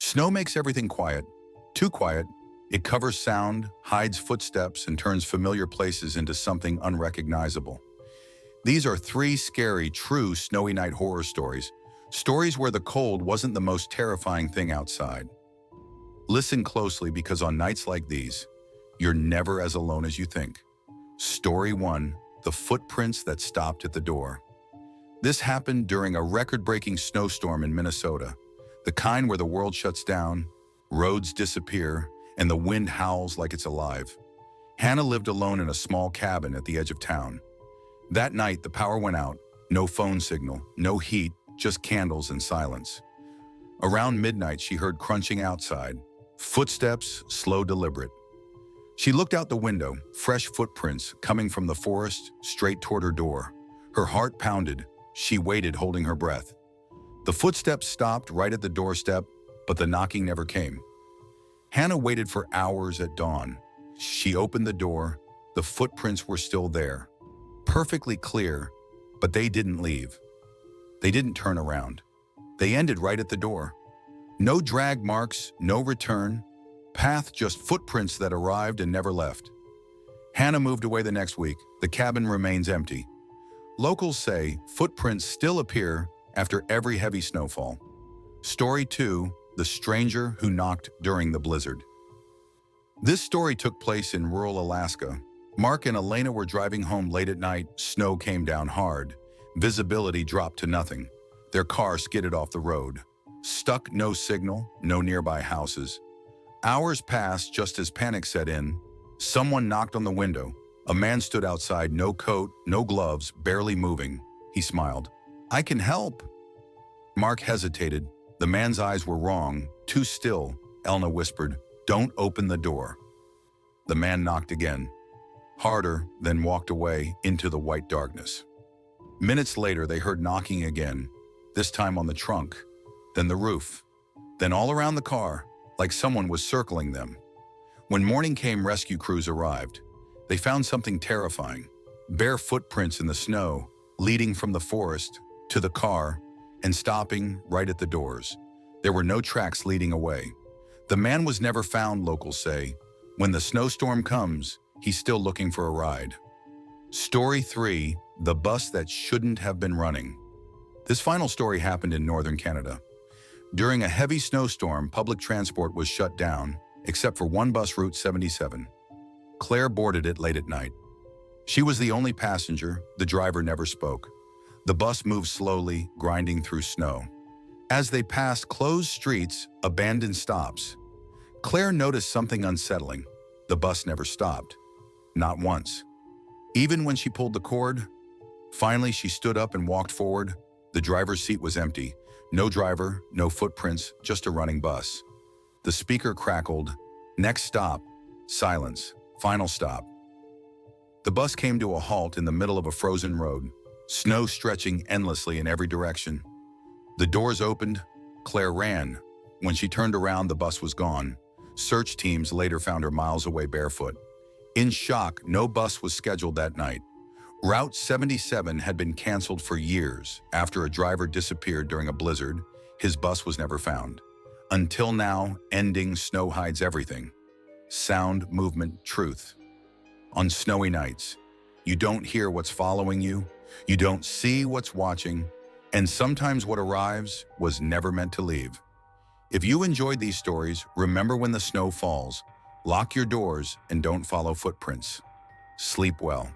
Snow makes everything quiet. Too quiet. It covers sound, hides footsteps, and turns familiar places into something unrecognizable. These are three scary, true snowy night horror stories. Stories where the cold wasn't the most terrifying thing outside. Listen closely because on nights like these, you're never as alone as you think. Story 1. The Footprints That Stopped at the Door. This happened during a record-breaking snowstorm in Minnesota, the kind where the world shuts down, roads disappear, and the wind howls like it's alive. Hannah lived alone in a small cabin at the edge of town. That night, the power went out. No phone signal, no heat, just candles and silence. Around midnight, she heard crunching outside. Footsteps, slow, deliberate. She looked out the window, fresh footprints coming from the forest straight toward her door. Her heart pounded. She waited, holding her breath. The footsteps stopped right at the doorstep, but the knocking never came. Hannah waited for hours at dawn. She opened the door. The footprints were still there, perfectly clear, but they didn't leave. They didn't turn around. They ended right at the door. No drag marks, no return. Path, just footprints that arrived and never left. Hannah moved away the next week. The cabin remains empty. Locals say footprints still appear after every heavy snowfall. Story 2. The Stranger Who Knocked During the Blizzard. This story took place in rural Alaska. Mark and Elena were driving home late at night. Snow came down hard. Visibility dropped to nothing. Their car skidded off the road. Stuck, no signal, no nearby houses. Hours passed just as panic set in. Someone knocked on the window. A man stood outside, no coat, no gloves, barely moving. He smiled. "I can help." Mark hesitated. The man's eyes were wrong, too still. Elna whispered, "Don't open the door." The man knocked again, harder, then walked away into the white darkness. Minutes later, they heard knocking again, this time on the trunk, then the roof, then all around the car, like someone was circling them. When morning came, rescue crews arrived. They found something terrifying. Bare footprints in the snow, leading from the forest to the car and stopping right at the doors. There were no tracks leading away. The man was never found, locals say. When the snowstorm comes, he's still looking for a ride. Story 3. The Bus That Shouldn't Have Been Running. This final story happened in northern Canada. During a heavy snowstorm, public transport was shut down, except for one bus, Route 77. Claire boarded it late at night. She was the only passenger. The driver never spoke. The bus moved slowly, grinding through snow. As they passed closed streets, abandoned stops, Claire noticed something unsettling. The bus never stopped. Not once. Even when she pulled the cord. Finally, she stood up and walked forward. The driver's seat was empty. No driver, no footprints, just a running bus. The speaker crackled. Next stop. Silence. Final stop. The bus came to a halt in the middle of a frozen road, snow stretching endlessly in every direction. The doors opened. Claire ran. When she turned around, the bus was gone. Search teams later found her miles away barefoot. In shock, no bus was scheduled that night. Route 77 had been canceled for years. After a driver disappeared during a blizzard, his bus was never found. Until now, ending snow hides everything. Sound, movement, truth. On snowy nights, you don't hear what's following you, you don't see what's watching, and sometimes what arrives was never meant to leave. If you enjoyed these stories, remember when the snow falls, lock your doors and don't follow footprints. Sleep well.